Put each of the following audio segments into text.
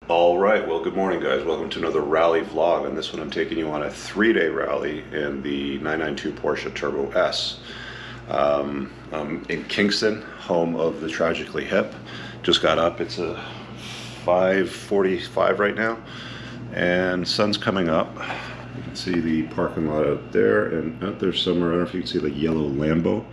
All right, well, good morning, guys. Welcome to another rally vlog. On this one, I'm taking you on a 3-day rally in the 992 Porsche Turbo S. I'm in Kingston, home of the Tragically Hip. Just got up. It's a 5:45 right now, and sun's coming up. You can see the parking lot out there, and out there somewhere, I don't know if you can see the yellow Lambo.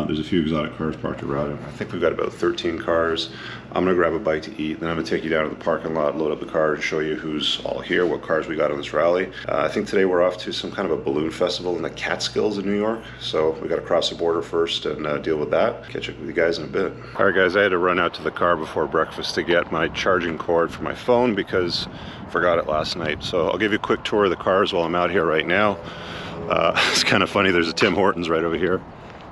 There's a few exotic cars parked around it. I think we've got about 13 cars. I'm gonna grab a bite to eat, then I'm gonna take you down to the parking lot, load up the car, and show you who's all here, what cars we got on this rally. I think today we're off to some kind of a balloon festival in the Catskills in New York. So we gotta cross the border first and deal with that. Catch up with you guys in a bit. All right, guys, I had to run out to the car before breakfast to get my charging cord for my phone because I forgot it last night. So I'll give you a quick tour of the cars while I'm out here right now. It's kind of funny, there's a Tim Hortons right over here.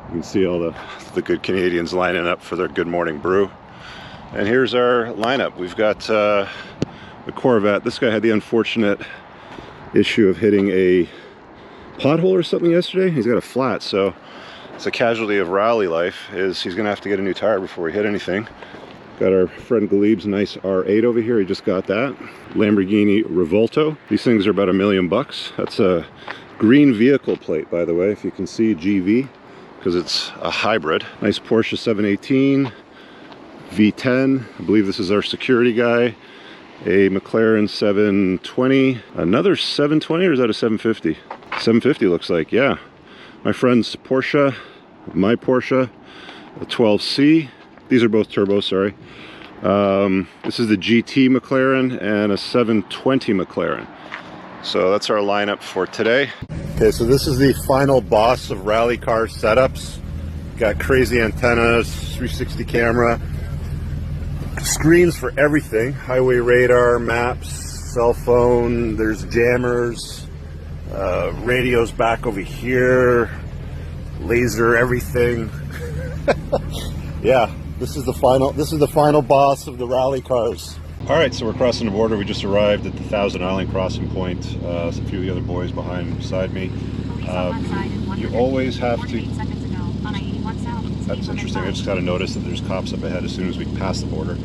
You can see all the good Canadians lining up for their good morning brew. And here's our lineup. We've got the Corvette. This guy had the unfortunate issue of hitting a pothole or something yesterday. He's got a flat, so it's a casualty of rally life, is he's gonna have to get a new tire before we hit anything. Got our friend Galib's nice R8 over here. He just got that. Lamborghini Revolto. These things are about $1 million. That's a green vehicle plate, by the way, if you can see, GV. Because it's a hybrid. Nice Porsche 718 V10. I believe this is our security guy. A McLaren 720. Another 720, or is that a 750? 750 looks like, yeah. My friend's Porsche, my Porsche, a 12C. These are both turbo, sorry. This is the GT McLaren and a 720 McLaren. So that's our lineup for today. Okay, so this is the final boss of rally car setups. Got crazy antennas, 360 camera, screens for everything. Highway radar, maps, cell phone, there's jammers, radios back over here, laser, everything. Yeah, this is the final boss of the rally cars. All right, so we're crossing the border. We just arrived at the Thousand Island crossing point. A few of the other boys beside me. You always have to... That's interesting. I just got to notice that there's cops up ahead as soon as we pass the border.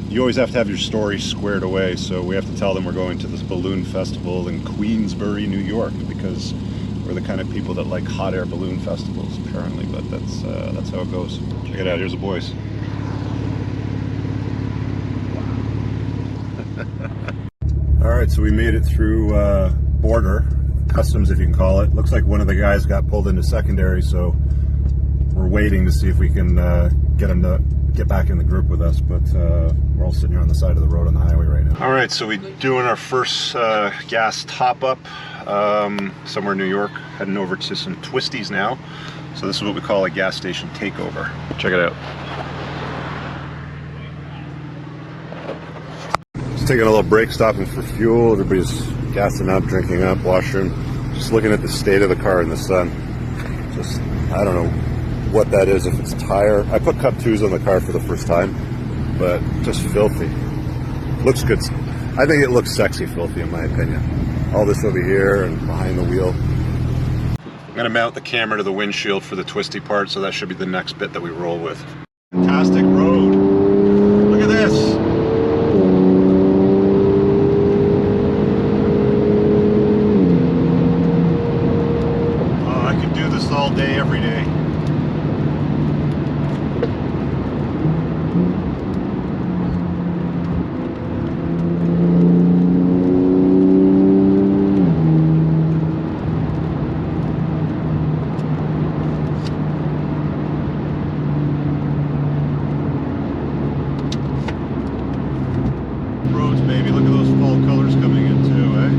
You always have to have your story squared away, so we have to tell them we're going to this balloon festival in Queensbury, New York, because we're the kind of people that like hot air balloon festivals, apparently, but that's how it goes. Check it out. Here's the boys. Alright, so we made it through border, customs if you can call it. Looks like one of the guys got pulled into secondary, so we're waiting to see if we can get him to get back in the group with us, but we're all sitting here on the side of the road on the highway right now. Alright, so we're doing our first gas top up somewhere in New York, heading over to some twisties now. So this is what we call a gas station takeover. Check it out. Taking a little break, stopping for fuel. Everybody's gassing up, drinking up, washroom. Just looking at the state of the car in the sun. Just, I don't know what that is, if it's tire. I put cup 2s on the car for the first time, but just filthy. Looks good. I think it looks sexy filthy in my opinion. All this over here and behind the wheel. I'm gonna mount the camera to the windshield for the twisty part, so that should be the next bit that we roll with. Fantastic road. Look at this. All day, every day. Roads, baby. Look at those fall colors coming in too, eh?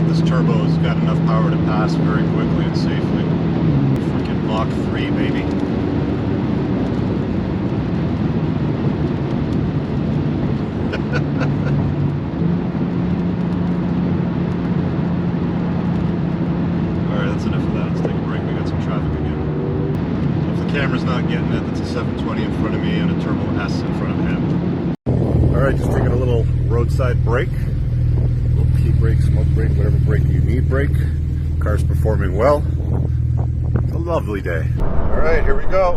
This turbo has got enough power to pass very quickly and safely. Freaking Mach 3, baby. Alright, that's enough of that. Let's take a break. We got some traffic again. camera's not getting it. That's a 720 in front of me and a Turbo S in front of him. Alright, just taking a little roadside break. A little pee break, smoke break, whatever break you need break. Car's performing well. It's a lovely day. Alright, here we go.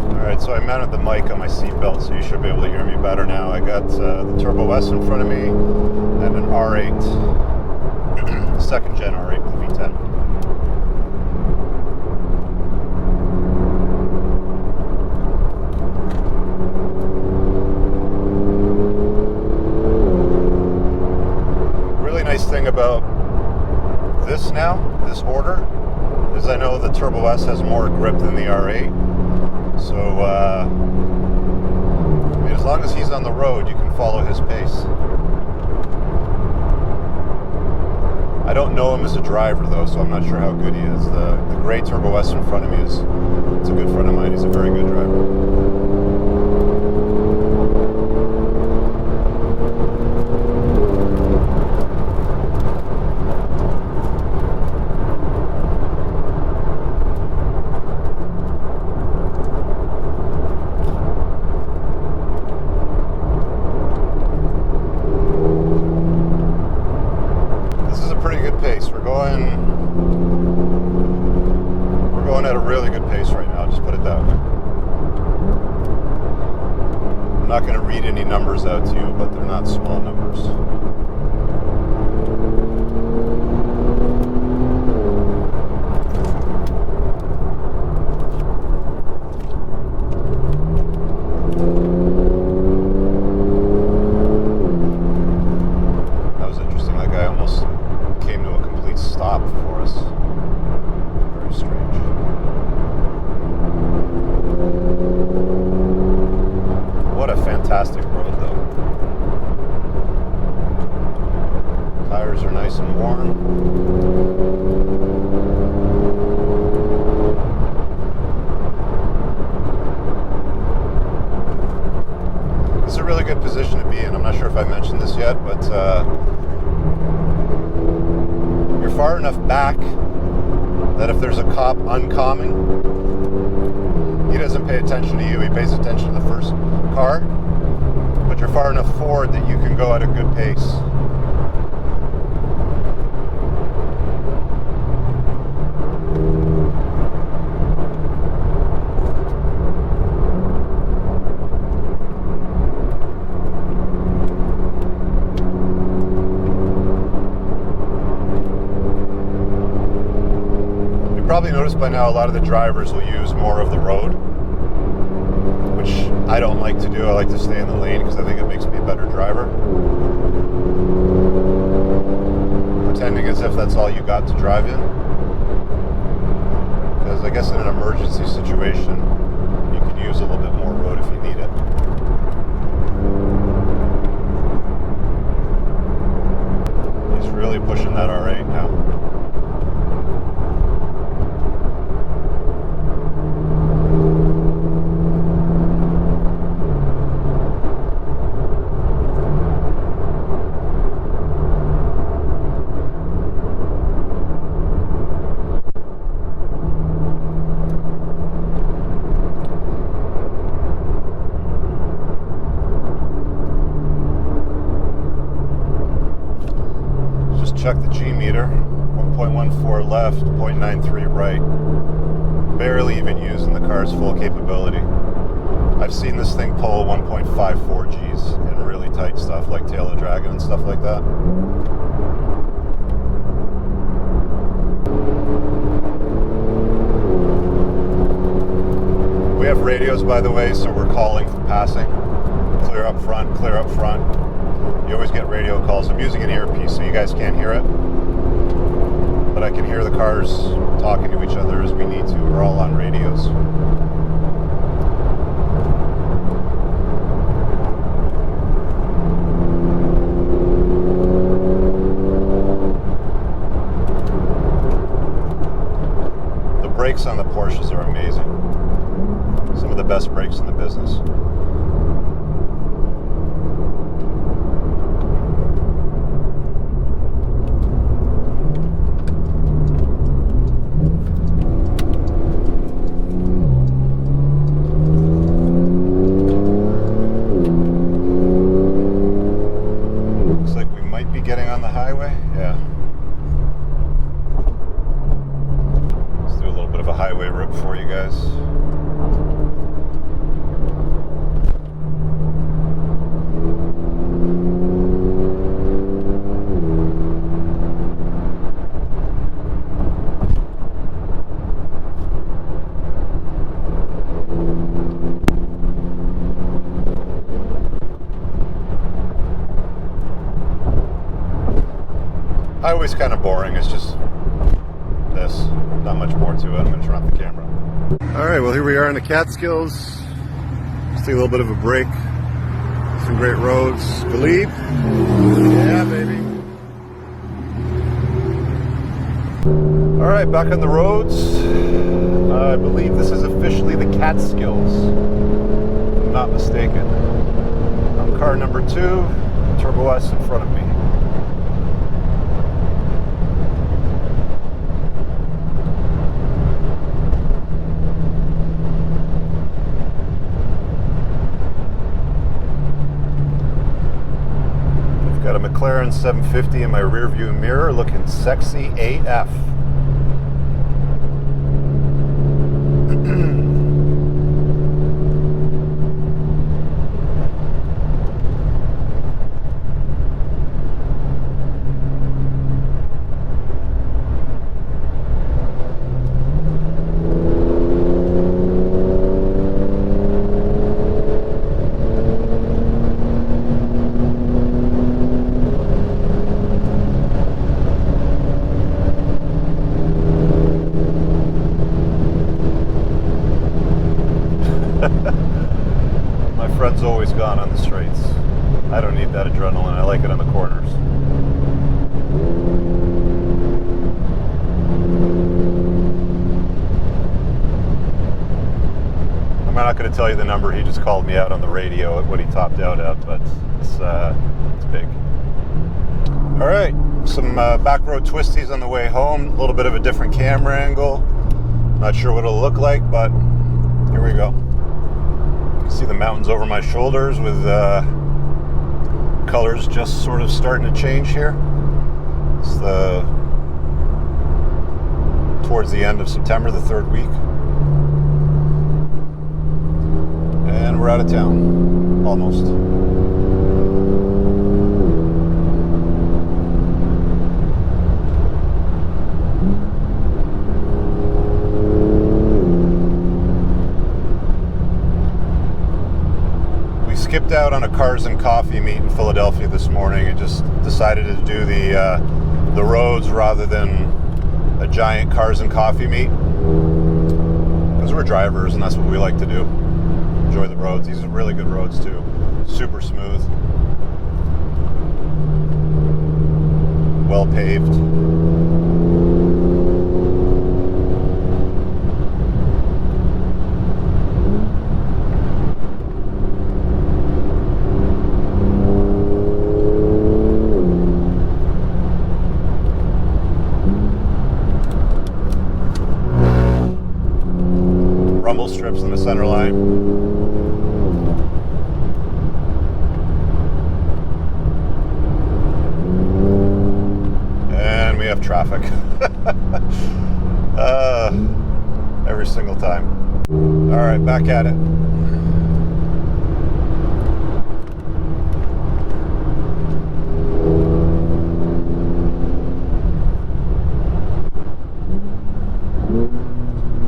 Alright, so I mounted the mic on my seatbelt, so you should be able to hear me better now. I got the Turbo S in front of me and an R8, second gen R8 with V10. Really nice thing about this now, this order, is I know the Turbo S has more grip than the R8. So, I mean, as long as he's on the road, you can follow his pace. I don't know him as a driver, though, so I'm not sure how good he is. The gray Turbo S in front of me it's a good friend of mine. He's a very good driver. We're going at a really good pace right now, just put it that way. I'm not going to read any numbers out to you, but they're not small numbers. That was interesting. That guy almost came to a complete stop for us. Very strange. What a fantastic road, though. Tires are nice and warm. It's a really good position to be in. I'm not sure if I mentioned this yet, but you're far enough back that if there's a cop oncoming, he doesn't pay attention to you, he pays attention to the first car, but you're far enough forward that you can go at a good pace. Probably noticed by now a lot of the drivers will use more of the road, which I don't like to do. I like to stay in the lane because I think it makes me a better driver. Pretending as if that's all you got to drive in. Because I guess in an emergency situation, you can use a little bit more road if you need it. He's really pushing that R8 now. Check the G meter, 1.14 left, 0.93 right. Barely even using the car's full capability. I've seen this thing pull 1.54 Gs in really tight stuff like Tail of the Dragon and stuff like that. We have radios, by the way, so we're calling for passing. Clear up front, clear up front. You always get radio calls. I'm using an earpiece so you guys can't hear it, but I can hear the cars talking to each other as we need to. We're all on radios. The brakes on the Porsches are amazing. Some of the best brakes in the business. highway rip for you guys. Highway's kind of boring. It's just this. Not much more to it. I'm going to turn off the camera. Alright, well here we are in the Catskills. Just take a little bit of a break. Some great roads. Believe? Yeah, baby. Alright, back on the roads. I believe this is officially the Catskills, if I'm not mistaken. I'm car number 2, Turbo S in front of me. Got a McLaren 750 in my rear view mirror, looking sexy AF. My friend's always gone on the straights. I don't need that adrenaline. I like it on the corners. I'm not going to tell you the number. He just called me out on the radio at what he topped out at, but it's big. All right, some backroad twisties on the way home. A little bit of a different camera angle. Not sure what it'll look like, but here we go. You can see the mountains over my shoulders with colors just sort of starting to change here. It's towards the end of September, the 3rd week. And we're out of town, almost. Skipped out on a cars and coffee meet in Philadelphia this morning and just decided to do the roads rather than a giant cars and coffee meet, because we're drivers and that's what we like to do. Enjoy the roads. These are really good roads too. Super smooth, well paved. Rumble strips in the center line. And we have traffic. Every single time. All right, back at it.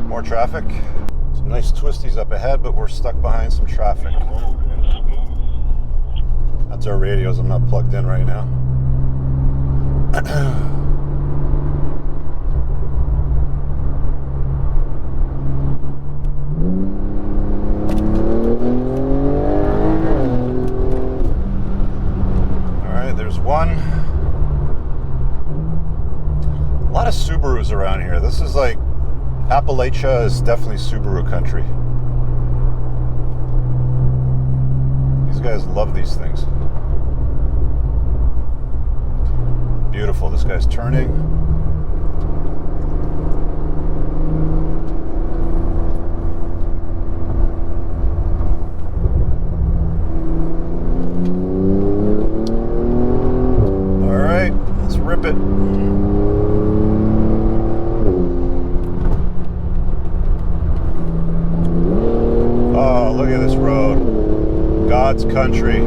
More traffic. Some nice twisties up ahead, but we're stuck behind some traffic. That's our radios. I'm not plugged in right now. Alright, there's one. A lot of Subarus around here. This is like Appalachia is definitely Subaru country. These guys love these things. Beautiful. This guy's turning. All right, let's rip it. God's country.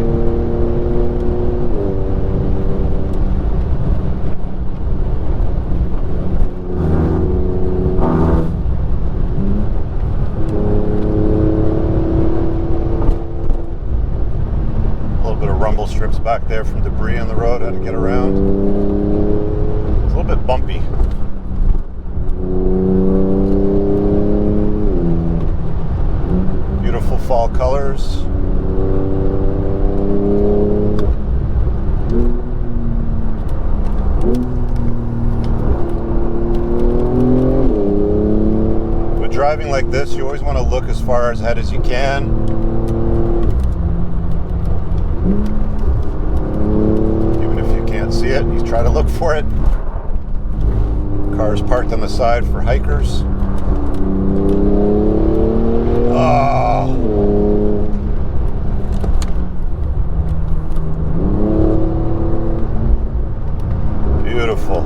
Strips back there from debris on the road. Had to get around. It's a little bit bumpy. Beautiful fall colors. With driving like this, you always want to look as far ahead as you can. See it, you try to look for it. Cars parked on the side for hikers. Oh. Beautiful.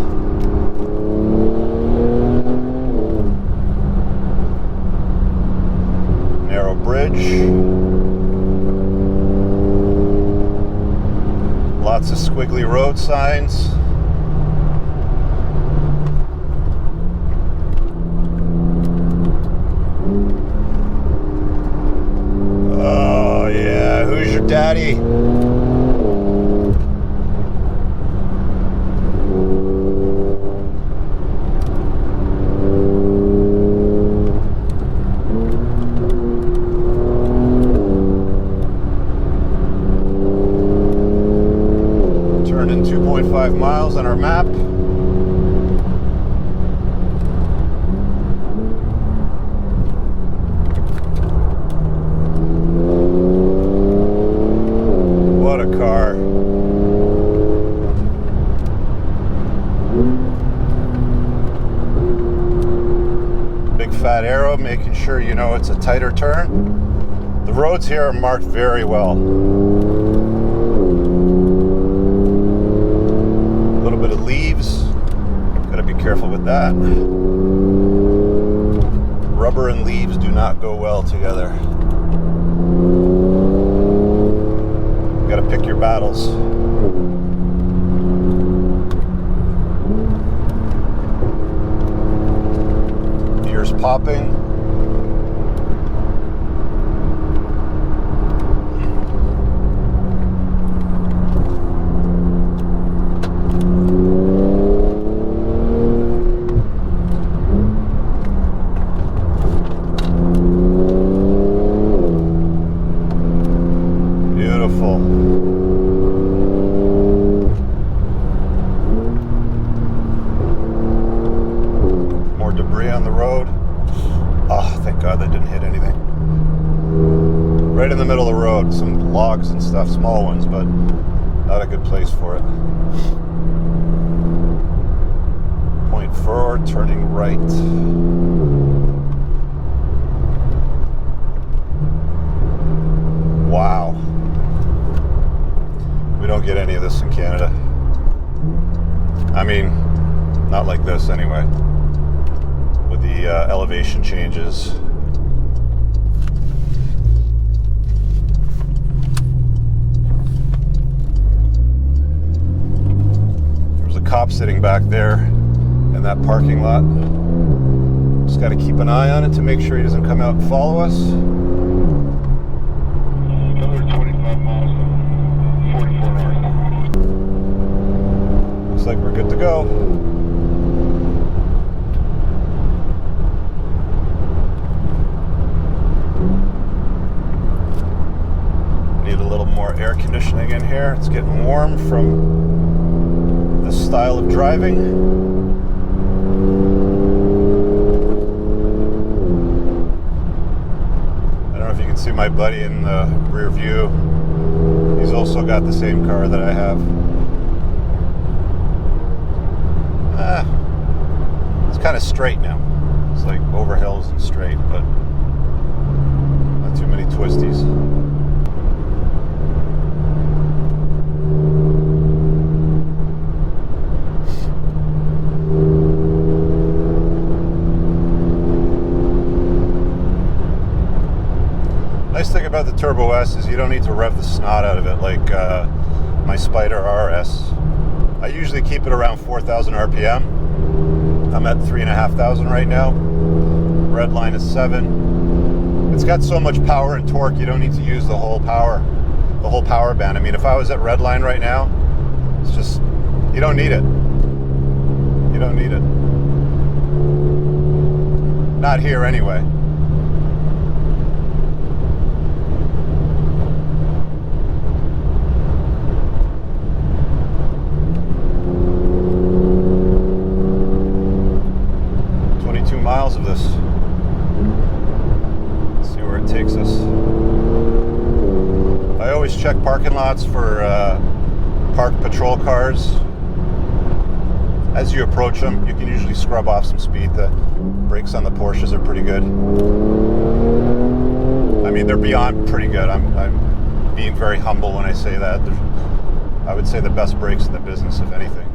Narrow bridge. Lots of squiggly road signs. Oh yeah, who's your daddy? In 2.5 miles on our map. What a car. Big fat arrow making sure you know it's a tighter turn. The roads here are marked very well. Bit of leaves, gotta be careful with that. Rubber and leaves do not go well together. Gotta pick your battles. Ears popping. More debris on the road. Oh, thank God that didn't hit anything. Right in the middle of the road, some logs and stuff, small ones, but not a good place for it. 0.4, turning right. Wow. We don't get any of this in Canada. I mean, not like this anyway. With the elevation changes. There's a cop sitting back there in that parking lot. Just got to keep an eye on it to make sure he doesn't come out and follow us. Another 25 miles, 44 north. Looks like we're good to go. Need a little more air conditioning in here. It's getting warm from this style of driving. I don't know if you can see my buddy in the rear view. He's also got the same car that I have. It's kind of straight now. It's like over hills and straight, but not too many twisties. Nice thing about the Turbo S is you don't need to rev the snot out of it like my Spider RS. I usually keep it around 4,000 RPM. I'm at 3,500 right now. Red line is 7. It's got so much power and torque, you don't need to use the whole power band. I mean, if I was at red line right now, it's just, you don't need it. You don't need it. Not here anyway. Miles of this. Let's see where it takes us. I always check parking lots for parked patrol cars. As you approach them, you can usually scrub off some speed. The brakes on the Porsches are pretty good. I mean, they're beyond pretty good. I'm being very humble when I say that. I would say the best brakes in the business, if anything.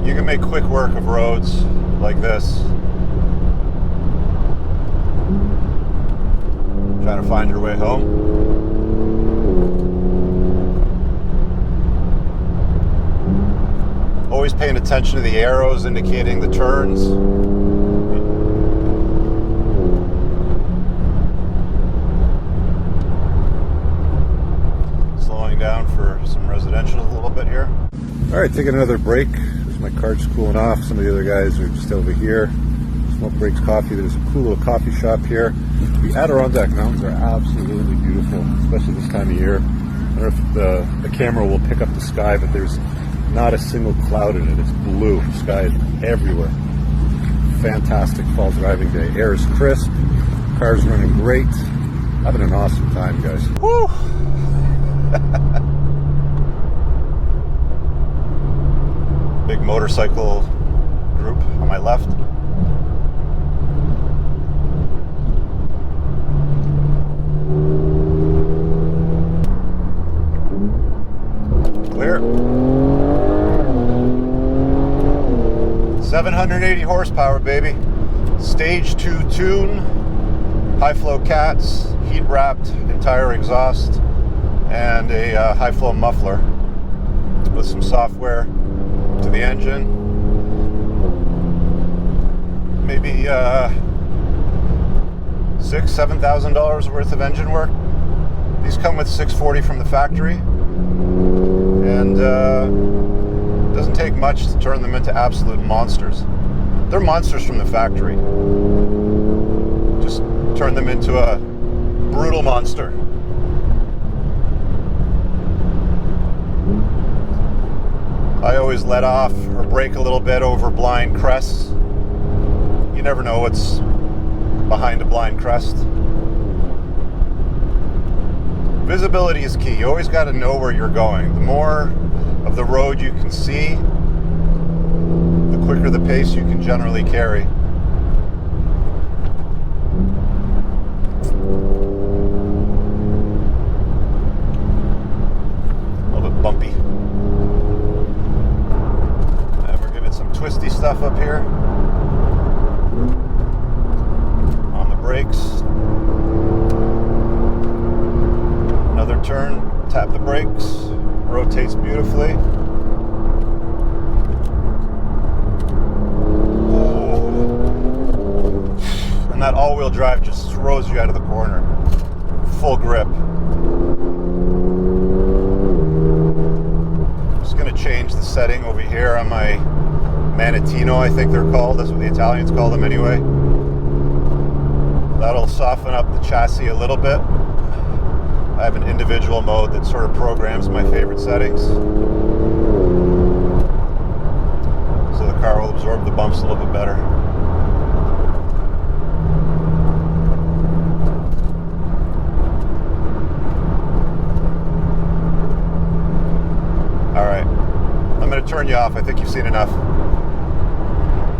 You can make quick work of roads like this. Trying to find your way home. Always paying attention to the arrows indicating the turns. Slowing down for some residential a little bit here. All right, taking another break. My car's cooling off. Some of the other guys are just over here. Smoke Breaks Coffee. There's a cool little coffee shop here. The Adirondack Mountains are absolutely beautiful, especially this time of year. I don't know if the camera will pick up the sky, but there's not a single cloud in it. It's blue. The sky is everywhere. Fantastic fall driving day. Air is crisp. Car's running great. Having an awesome time, guys. Woo! Big motorcycle group on my left. Clear. 780 horsepower, baby. Stage 2 tune, high flow cats, heat wrapped entire exhaust, and a high flow muffler with some software to the engine. Maybe $6,000-$7,000 worth of engine work. These come with 640 from the factory, and it doesn't take much to turn them into absolute monsters. They're monsters from the factory. Just turn them into a brutal monster. I always let off or brake a little bit over blind crests. You never know what's behind a blind crest. Visibility is key. You always got to know where you're going. The more of the road you can see, the quicker the pace you can generally carry. A little bit bumpy. Twisty stuff up here on the brakes. Another turn, tap the brakes, rotates beautifully. Oh. And that all-wheel drive just throws you out of the corner. Full grip. Just gonna change the setting over here on my Manatino, I think they're called. That's what the Italians call them anyway. That'll soften up the chassis a little bit. I have an individual mode that sort of programs my favorite settings. So the car will absorb the bumps a little bit better. All right, I'm going to turn you off. I think you've seen enough.